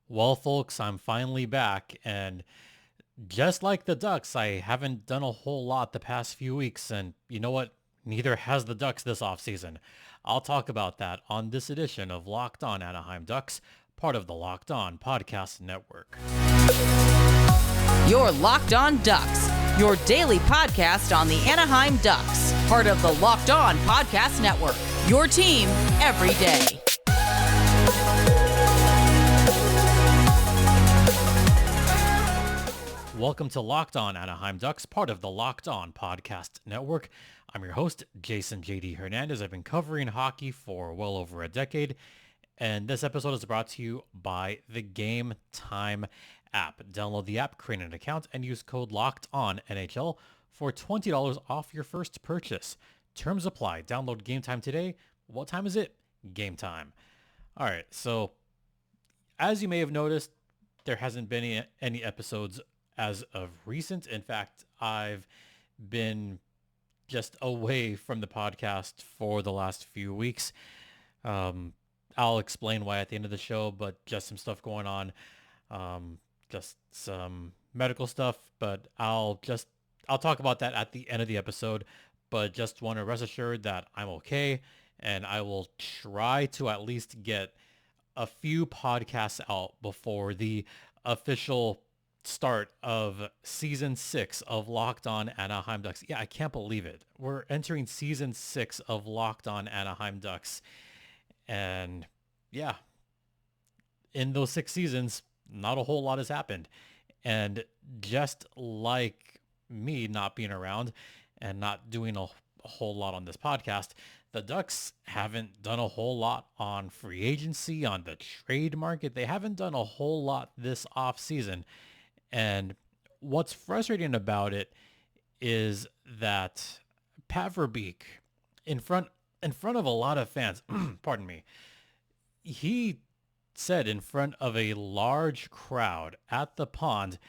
Well, folks, I'm finally back, and just like the Ducks, I haven't done a whole lot the past few weeks, and you know what? Neither has the Ducks this offseason. I'll talk about that on this edition of Locked On Anaheim Ducks, part of the Locked On Podcast Network. You're Locked On Ducks, your daily podcast on the Anaheim Ducks, part of the Locked On Podcast Network, your team every day. Welcome to Locked On Anaheim Ducks, part of the Locked On Podcast Network. I'm your host, Jason J.D. Hernandez. I've been covering hockey for well over a decade, and this episode is brought to you by the Gametime app. Download the app, create an account, and use code LOCKEDONNHL for $20 off your first purchase. Terms apply. Download Gametime today. What time is it? Game time. All right, so as you may have noticed, there hasn't been any episodes as of recent. In fact, I've been just away from the podcast for the last few weeks. I'll explain why at the end of the show, but just some stuff going on, just some medical stuff, but I'll talk about that at the end of the episode. But just want to rest assured that I'm okay, and I will try to at least get a few podcasts out before the official start of season 6 of Locked On Anaheim Ducks. Yeah, I can't believe it. We're entering season 6 of Locked On Anaheim Ducks. And yeah, in those 6 seasons, not a whole lot has happened. And just like me not being around and not doing a whole lot on this podcast, the Ducks haven't done a whole lot on free agency, on the trade market. They haven't done a whole lot this offseason. And what's frustrating about it is that Pat Verbeek, in front of a lot of fans, pardon me, he said in front of a large crowd at the Pond,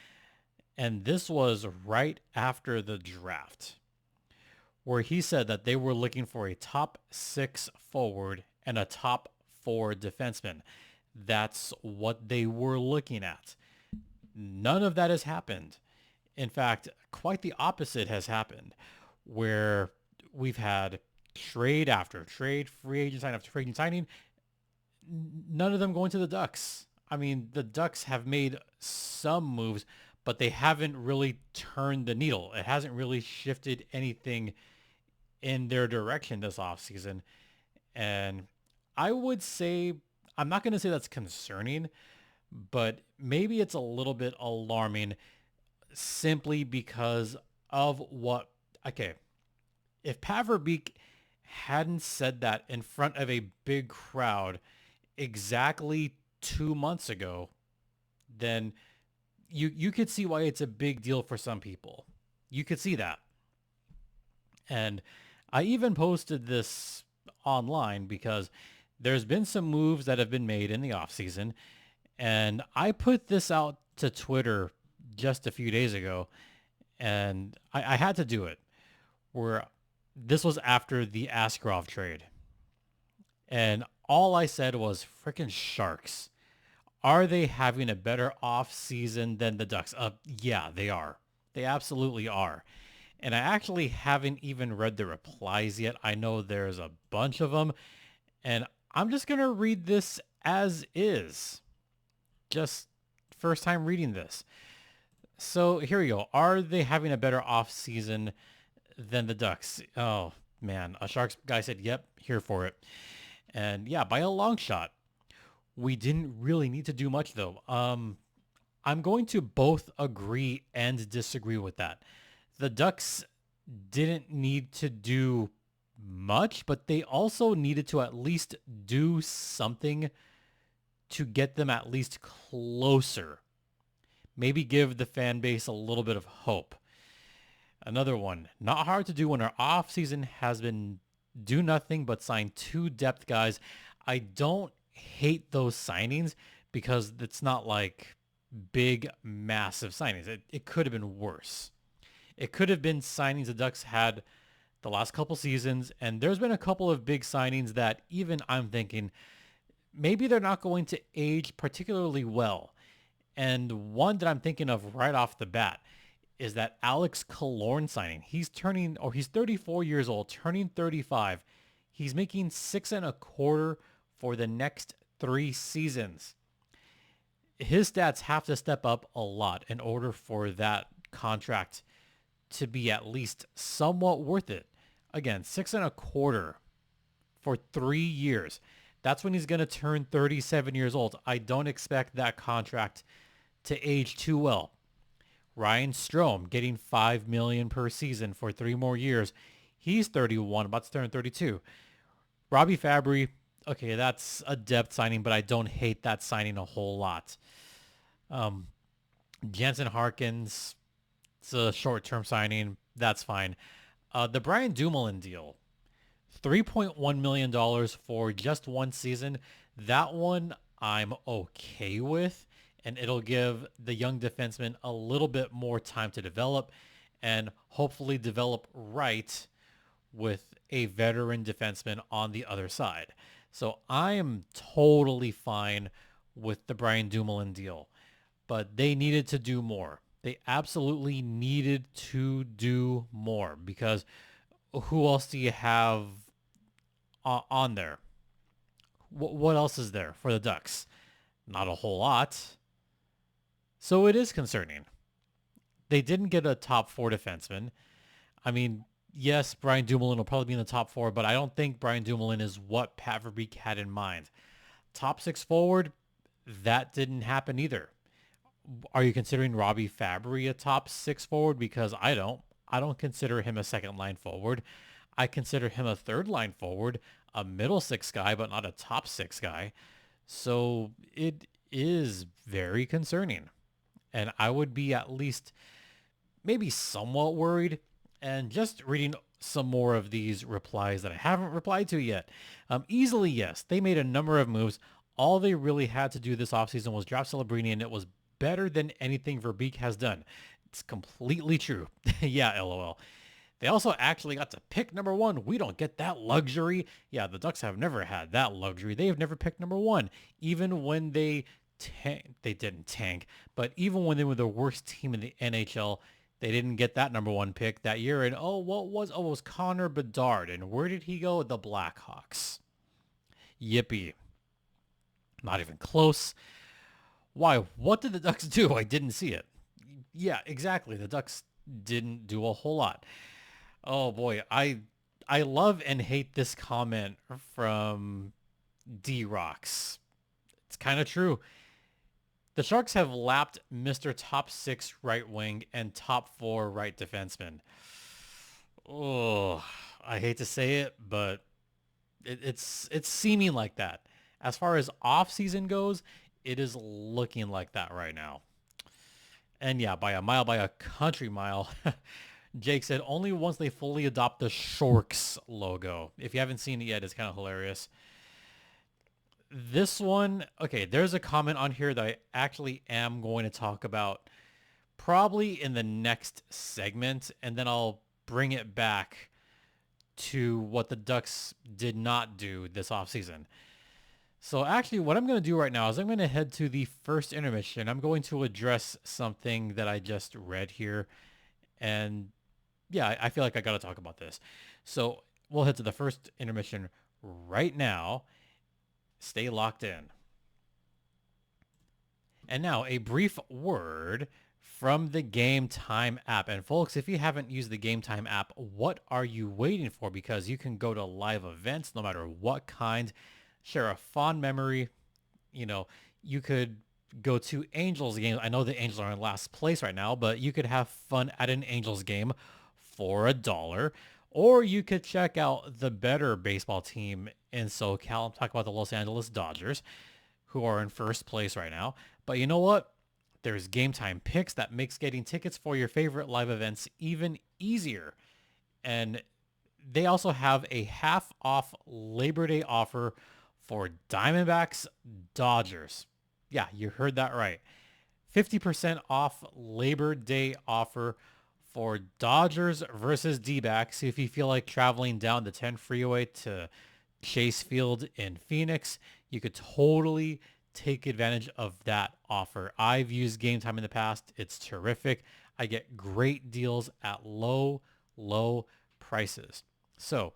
and this was right after the draft, where he said that they were looking for a top 6 forward and a top 4 defenseman. That's what they were looking at. None of that has happened. In fact, quite the opposite has happened, where we've had trade after trade, free agent signing after free agent signing, none of them going to the Ducks. I mean, the Ducks have made some moves, but they haven't really turned the needle. It hasn't really shifted anything in their direction this offseason. And I would say, I'm not going to say that's concerning, but maybe it's a little bit alarming simply because of if Pat Verbeek hadn't said that in front of a big crowd exactly 2 months ago, then you could see why it's a big deal for some people. You could see that. And I even posted this online because there's been some moves that have been made in the offseason. And I put this out to Twitter just a few days ago, and I had to do it, where this was after the Askarov trade. And all I said was, frickin' Sharks. Are they having a better off season than the Ducks? Yeah, they are. They absolutely are. And I actually haven't even read the replies yet. I know there's a bunch of them, and I'm just going to read this as is. Just first time reading this. So here we go. Are they having a better off season than the Ducks? Oh man, a Sharks guy said, yep, here for it. And yeah, by a long shot. We didn't really need to do much though. I'm going to both agree and disagree with that. The Ducks didn't need to do much, but they also needed to at least do something to get them at least closer. Maybe give the fan base a little bit of hope. Another one, not hard to do when our offseason has been do nothing but sign 2 depth guys. I don't hate those signings because it's not like big, massive signings. It could have been worse. It could have been signings the Ducks had the last couple seasons, and there's been a couple of big signings that even I'm thinking maybe they're not going to age particularly well. And one that I'm thinking of right off the bat is that Alex Killorn signing. He's 34 years old, turning 35. He's making 6.25 for the next 3 seasons. His stats have to step up a lot in order for that contract to be at least somewhat worth it. Again, 6.25 for 3 years. That's when he's going to turn 37 years old. I don't expect that contract to age too well. Ryan Strome getting $5 million per season for 3 more years. He's 31, about to turn 32. Robbie Fabry, okay, that's a depth signing, but I don't hate that signing a whole lot. Jansen Harkins, it's a short-term signing. That's fine. The Brian Dumoulin deal, $3.1 million for just 1 season. That one I'm okay with, and it'll give the young defenseman a little bit more time to develop and hopefully develop right with a veteran defenseman on the other side. So I am totally fine with the Brian Dumoulin deal, but they needed to do more. They absolutely needed to do more because who else do you have on there? What else is there for the Ducks? Not a whole lot. So it is concerning. They didn't get a top 4 defenseman. I mean, yes, Brian Dumoulin will probably be in the top 4, but I don't think Brian Dumoulin is what Pat Verbeek had in mind. Top 6 forward, that didn't happen either. Are you considering Robbie Fabry a top 6 forward? Because I don't. I don't consider him a second line forward. I consider him a third line forward, a middle 6 guy, but not a top 6 guy. So it is very concerning. And I would be at least maybe somewhat worried. And just reading some more of these replies that I haven't replied to yet. Easily, yes, they made a number of moves. All they really had to do this offseason was draft Celebrini, and it was better than anything Verbeek has done. It's completely true. Yeah, LOL. They also actually got to pick number 1. We don't get that luxury. Yeah, the Ducks have never had that luxury. They have never picked number 1. Even when they didn't tank, but even when they were the worst team in the NHL, they didn't get that number 1 pick that year. And it was Connor Bedard. And where did he go? The Blackhawks. Yippee. Not even close. Why? What did the Ducks do? I didn't see it. Yeah, exactly. The Ducks didn't do a whole lot. Oh boy, I love and hate this comment from D-Rocks. It's kind of true. The Sharks have lapped Mr. Top 6 right wing and top 4 right defenseman. Oh, I hate to say it, but it's seeming like that. As far as off-season goes, it is looking like that right now. And yeah, by a country mile, Jake said only once they fully adopt the Shorks logo. If you haven't seen it yet, it's kind of hilarious. This one, okay, there's a comment on here that I actually am going to talk about probably in the next segment, and then I'll bring it back to what the Ducks did not do this offseason. So actually what I'm going to do right now is I'm going to head to the first intermission. I'm going to address something that I just read here. And yeah, I feel like I got to talk about this. So we'll head to the first intermission right now. Stay locked in. And now a brief word from the Gametime app. And folks, if you haven't used the Gametime app, what are you waiting for? Because you can go to live events, no matter what kind, share a fond memory. You know, you could go to Angels games. I know the Angels are in last place right now, but you could have fun at an Angels game for $1. Or you could check out the better baseball team in SoCal. I'm talking about the Los Angeles Dodgers, who are in first place right now. But you know what? There's Gametime Picks that makes getting tickets for your favorite live events even easier. And they also have a half off Labor Day offer for Diamondbacks Dodgers. Yeah, you heard that right. 50% off Labor Day offer for Dodgers versus D-backs if you feel like traveling down the 10 freeway to Chase Field in Phoenix. You could totally take advantage of that offer. I've used Gametime in the past. It's terrific. I get great deals at low prices. So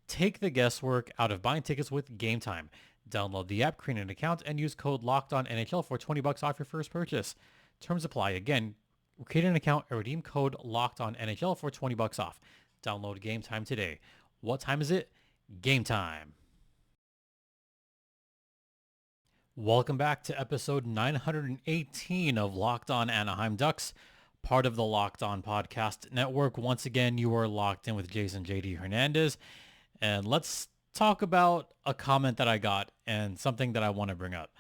take the guesswork out of buying tickets with Gametime. Download the app, create an account, and use code LOCKEDONNHL for $20 off your first purchase. Terms apply. Again, create an account and redeem code LOCKEDONNHL for $20 off. Download Gametime today. What time is it? Gametime. Welcome back to episode 918 of Locked On Anaheim Ducks, part of the Locked On Podcast Network. Once again, you are locked in with Jason JD Hernandez. And let's talk about a comment that I got and something that I want to bring up.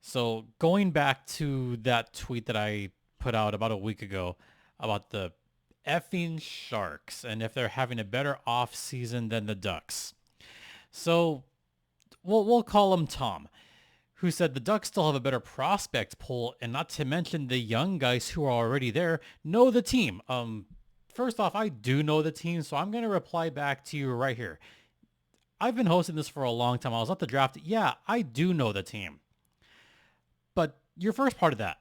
So going back to that tweet that I put out about a week ago about the effing Sharks and if they're having a better off season than the Ducks. So we'll call him Tom, who said the Ducks still have a better prospect pool, and not to mention the young guys who are already there know the team. First off, I do know the team, so I'm going to reply back to you right here. I've been hosting this for a long time. I was at the draft. Yeah, I do know the team. But your first part of that,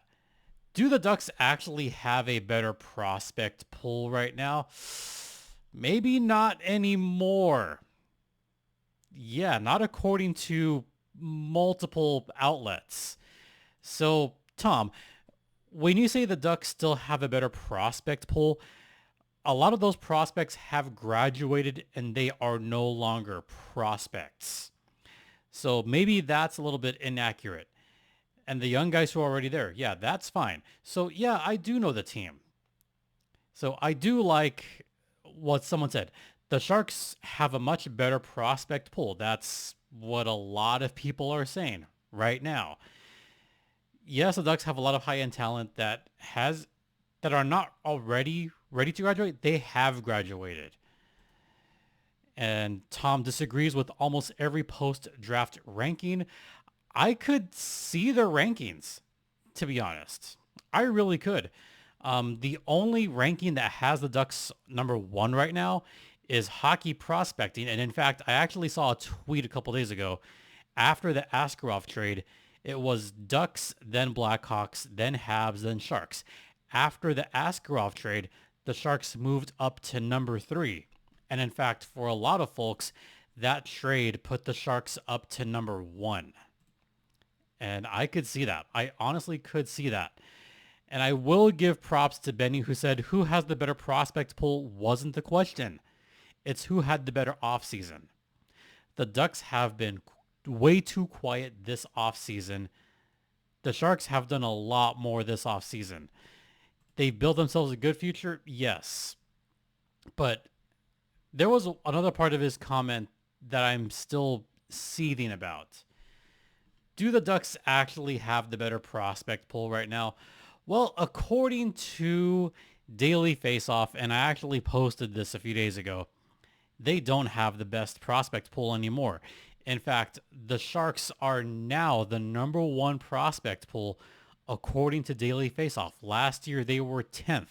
do the Ducks actually have a better prospect pool right now? Maybe not anymore. Yeah, not according to multiple outlets. So, Tom, when you say the Ducks still have a better prospect pool, a lot of those prospects have graduated and they are no longer prospects. So maybe that's a little bit inaccurate. And the young guys who are already there, yeah, that's fine. So yeah, I do know the team. So I do like what someone said. The Sharks have a much better prospect pool. That's what a lot of people are saying right now. Yes, the Ducks have a lot of high-end talent that are not already ready to graduate. They have graduated. And Tom disagrees with almost every post-draft ranking. I could see the rankings, to be honest. I really could. The only ranking that has the Ducks number 1 right now is hockey prospecting. And in fact, I actually saw a tweet a couple days ago after the Askarov trade. It was Ducks, then Blackhawks, then Habs, then Sharks. After the Askarov trade, the Sharks moved up to number 3. And in fact, for a lot of folks, that trade put the Sharks up to number 1. And I could see that. I honestly could see that. And I will give props to Benny, who said who has the better prospect pool wasn't the question. It's who had the better offseason. The Ducks have been way too quiet this offseason. The Sharks have done a lot more this offseason. They've built themselves a good future, yes. But there was another part of his comment that I'm still seething about. Do the Ducks actually have the better prospect pool right now? Well, according to Daily Faceoff, and I actually posted this a few days ago, they don't have the best prospect pool anymore. In fact, the Sharks are now the number 1 prospect pool according to Daily Faceoff. Last year, they were 10th.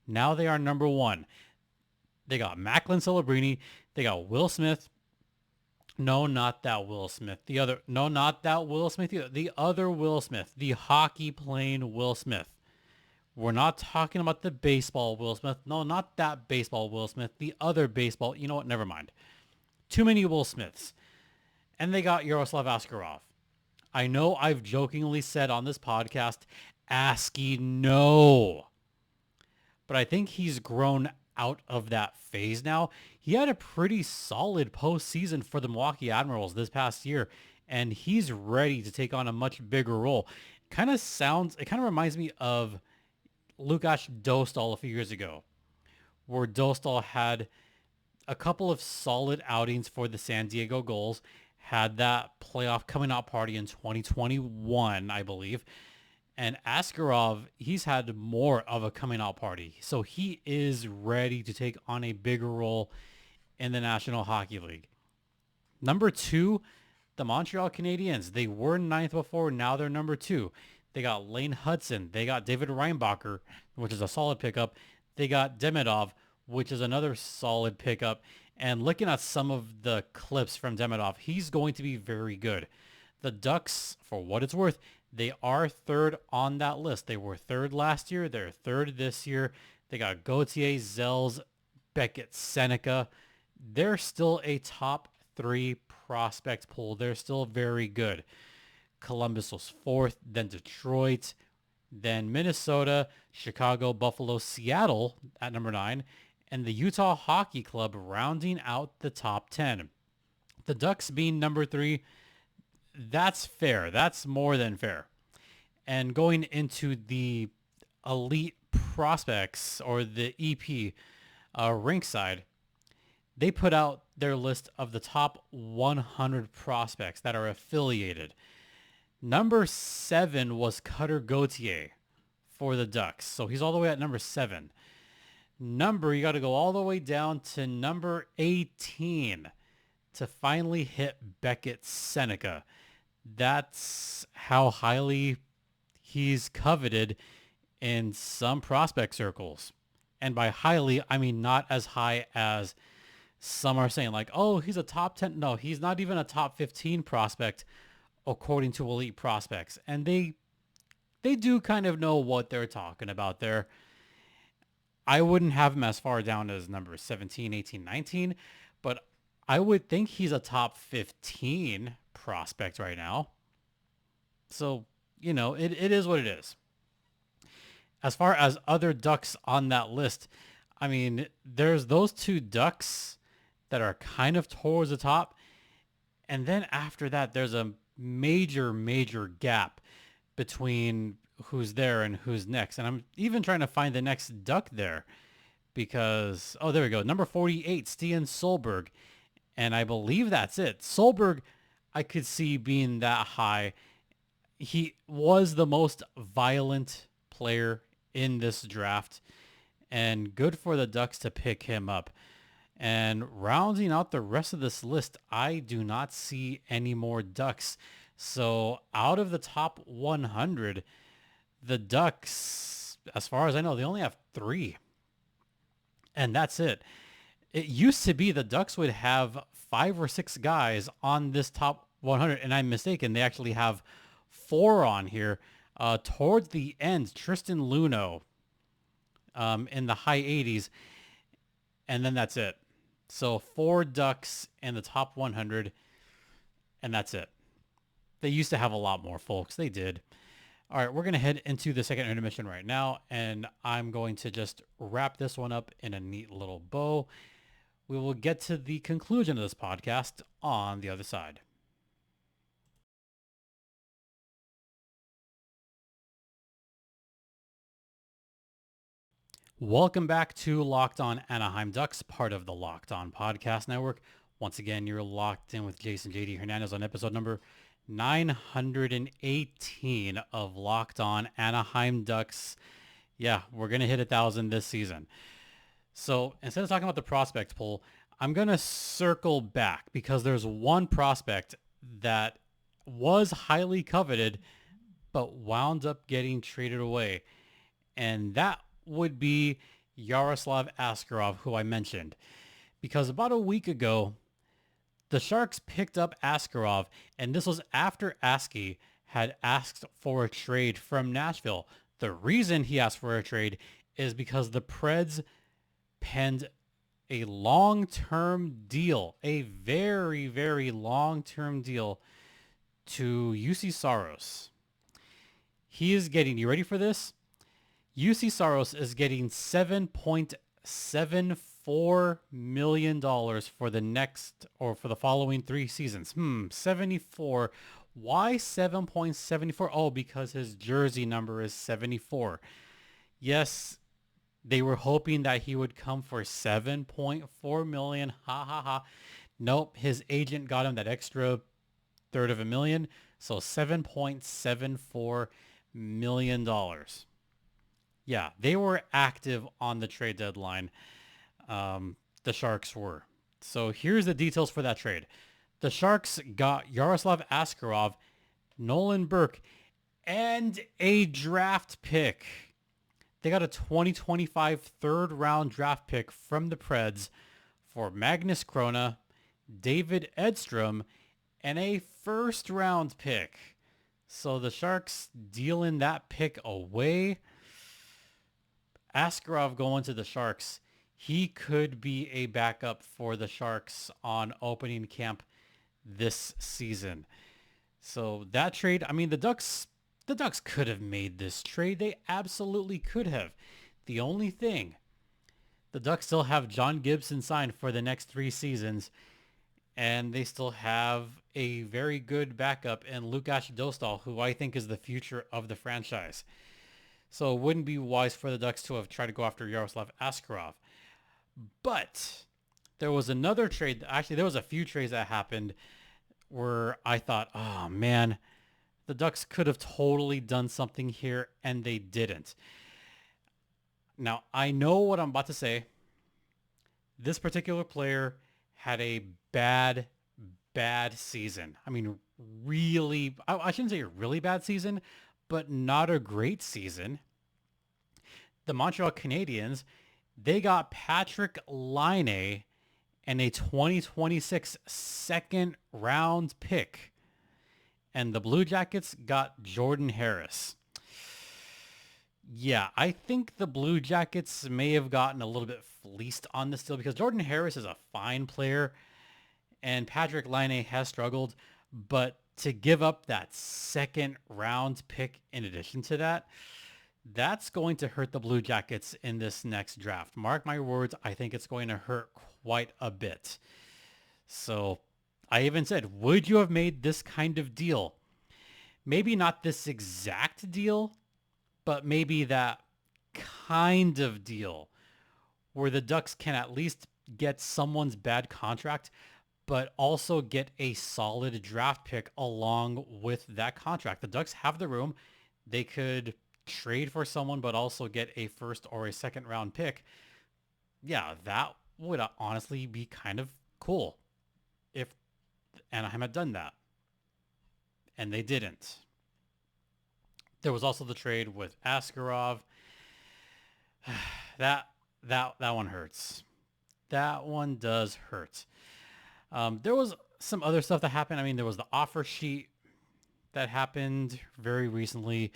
Now they are number 1. They got Macklin Celebrini. They got Will Smith. No, not that Will Smith. The other Will Smith. The hockey playing Will Smith. We're not talking about the baseball Will Smith. No, not that baseball Will Smith. The other baseball. You know what? Never mind. Too many Will Smiths. And they got Yaroslav Askarov. I know I've jokingly said on this podcast, Asky no. But I think he's grown out of that phase now. He had a pretty solid postseason for the Milwaukee Admirals this past year, and he's ready to take on a much bigger role. It kind of reminds me of Lukáš Dostal a few years ago, where Dostal had a couple of solid outings for the San Diego Gulls, had that playoff coming out party in 2021, I believe. And Askarov, he's had more of a coming out party. So he is ready to take on a bigger role in the National Hockey League. Number 2, the Montreal Canadiens. They were 9th before. Now they're number 2. They got Lane Hudson. They got David Reinbacher, which is a solid pickup. They got Demidov, which is another solid pickup. And looking at some of the clips from Demidov, he's going to be very good. The Ducks, for what it's worth, they are third on that list. They were third last year. They're third this year. They got Gauthier, Zels, Beckett, Seneca. They're still a top 3 prospect pool. They're still very good. Columbus was 4th, then Detroit, then Minnesota, Chicago, Buffalo, Seattle at number 9, and the Utah Hockey Club rounding out the top 10. The Ducks being number 3, that's fair. That's more than fair. And going into the elite prospects or the EP rink side, they put out their list of the top 100 prospects that are affiliated. Number 7 was Cutter Gauthier for the Ducks. So he's all the way at number 7. You got to go all the way down to number 18 to finally hit Beckett Seneca. That's how highly he's coveted in some prospect circles. And by highly, I mean not as high as some are saying, like, oh, he's a top 10. No, he's not even a top 15 prospect according to Elite Prospects. And they do kind of know what they're talking about there. I wouldn't have him as far down as number 17, 18, 19, but I would think he's a top 15 prospect right now. So, you know, it is what it is. As far as other Ducks on that list, I mean, there's those 2 Ducks that are kind of towards the top. And then after that, there's a major gap between who's there and who's next. And I'm even trying to find the next Duck there because, oh, there we go. Number 48, Stian Solberg. And I believe that's it. Solberg, I could see being that high. He was the most violent player in this draft, and good for the Ducks to pick him up. And rounding out the rest of this list, I do not see any more Ducks. So out of the top 100, the Ducks, as far as I know, they only have 3. And that's it. It used to be the Ducks would have 5 or 6 guys on this top 100, and I'm mistaken. They actually have 4 on here. Towards the end, Tristan Luneau in the high 80s, and then that's it. So 4 Ducks in the top 100, and that's it. They used to have a lot more, folks. They did. All right, we're going to head into the second intermission right now, and I'm going to just wrap this one up in a neat little bow. We will get to the conclusion of this podcast on the other side. Welcome back to Locked On Anaheim Ducks, part of the Locked On Podcast Network. Once again, you're locked in with Jason JD Hernandez on episode number 918 of Locked On Anaheim Ducks. Yeah, we're going to hit 1,000 this season. So instead of talking about the prospect pool, I'm going to circle back because there's one prospect that was highly coveted but wound up getting traded away. And that would be Yaroslav Askarov, who I mentioned. Because about a week ago, the Sharks picked up Askarov, and this was after Askey had asked for a trade from Nashville. The reason he asked for a trade is because the Preds penned a long-term deal, a very, very long-term deal to UC Saros. He is getting, you ready for this? UC Saros is getting $7.74 million for the next, or for the following 3 seasons. 74. Why 7.74? Oh, because his jersey number is 74. Yes, they were hoping that he would come for 7.4 million. Ha ha ha. Nope, his agent got him that extra $350,000. So $7.74 million. Yeah, they were active on the trade deadline. The Sharks were. So here's the details for that trade. The Sharks got Yaroslav Askarov, Nolan Burke, and a draft pick. They got a 2025 third round draft pick from the Preds for Magnus Krona, David Edstrom, and a first round pick. So the Sharks dealing that pick away. Askarov going to the Sharks. He could be a backup for the Sharks on opening camp this season. So that trade, I mean, the Ducks could have made this trade. They absolutely could have. The only thing, the Ducks still have John Gibson signed for the next 3 seasons, and they still have a very good backup in Lukáš Dostal, who I think is the future of the franchise. So it wouldn't be wise for the Ducks to have tried to go after Yaroslav Askarov. But there was another trade. Actually, there was a few trades that happened where I thought, oh man, the Ducks could have totally done something here, and they didn't. Now, I know what I'm about to say. This particular player had a bad season. I mean, really, I shouldn't say a really bad season, but not a great season. The Montreal Canadiens, they got Patrik Laine and a 2026 second round pick. And the Blue Jackets got Jordan Harris. Yeah, I think the Blue Jackets may have gotten a little bit fleeced on this deal because Jordan Harris is a fine player and Patrik Laine has struggled, but to give up that second round pick in addition to that, that's going to hurt the Blue Jackets in this next draft. Mark my words, I think it's going to hurt quite a bit. So I even said, would you have made this kind of deal? Maybe not this exact deal, but maybe that kind of deal where the Ducks can at least get someone's bad contract, but also get a solid draft pick along with that contract. The Ducks have the room. They could trade for someone, but also get a first or a second round pick. Yeah, that would honestly be kind of cool if Anaheim had done that. And they didn't. There was also the trade with Askarov. That one hurts. That one does hurt. There was some other stuff that happened. I mean, there was the offer sheet that happened very recently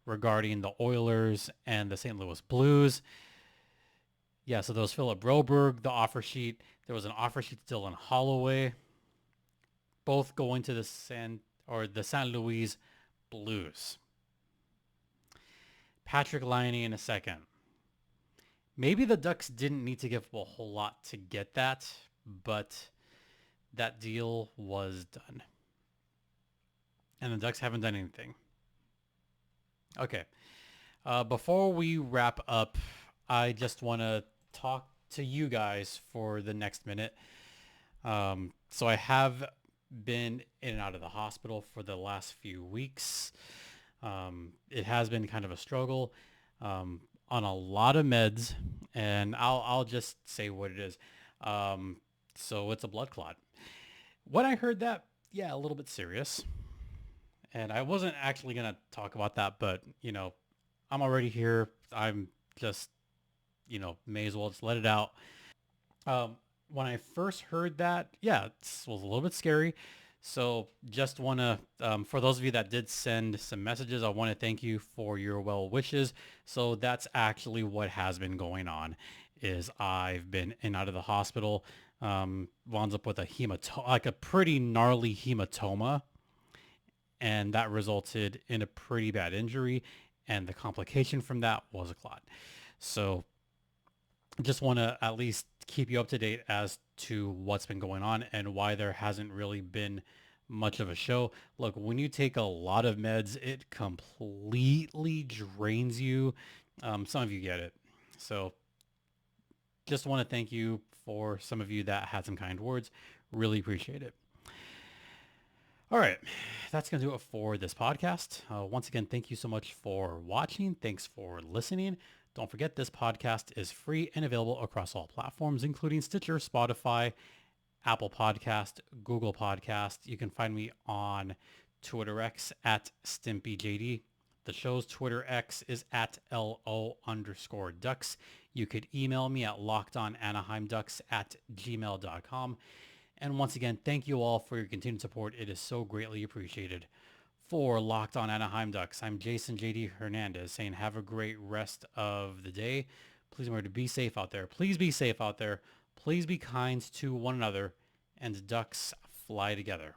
regarding the Oilers and the St. Louis Blues. Yeah, so there was Philip Broberg, the offer sheet. There was an offer sheet still in Holloway. Both going to the San Luis Blues. Patrik Laine in a second. Maybe the Ducks didn't need to give up a whole lot to get that, but that deal was done. And the Ducks haven't done anything. Okay. Before we wrap up, I just want to talk to you guys for the next minute. So I have been in and out of the hospital for the last few weeks. It has been kind of a struggle on a lot of meds, and I'll just say what it is. So it's a blood clot. When I heard that, yeah, a little bit serious. And I wasn't actually going to talk about that, but, you know, I'm already here. I'm just, you know, may as well just let it out. When I first heard that, yeah, it was a little bit scary. So just want to, for those of you that did send some messages, I want to thank you for your well wishes. So that's actually what has been going on is I've been in and out of the hospital, wound up with a pretty gnarly hematoma. And that resulted in a pretty bad injury. And the complication from that was a clot. So just want to at least keep you up to date as to what's been going on and why there hasn't really been much of a show. Look, when you take a lot of meds, it completely drains you. Some of you get it. So just want to thank you for some of you that had some kind words. Really appreciate it. All right, that's going to do it for this podcast. Once again, thank you so much for watching. Thanks for listening. Don't forget, this podcast is free and available across all platforms, including Stitcher, Spotify, Apple Podcast, Google Podcast. You can find me on Twitter X at StimpyJD. The show's Twitter X is at LO_Ducks. You could email me at lockedonanaheimducks@gmail.com. And once again, thank you all for your continued support. It is so greatly appreciated. For Locked On Anaheim Ducks, I'm Jason JD Hernandez saying have a great rest of the day. Please remember to be safe out there. Please be safe out there. Please be kind to one another. And Ducks fly together.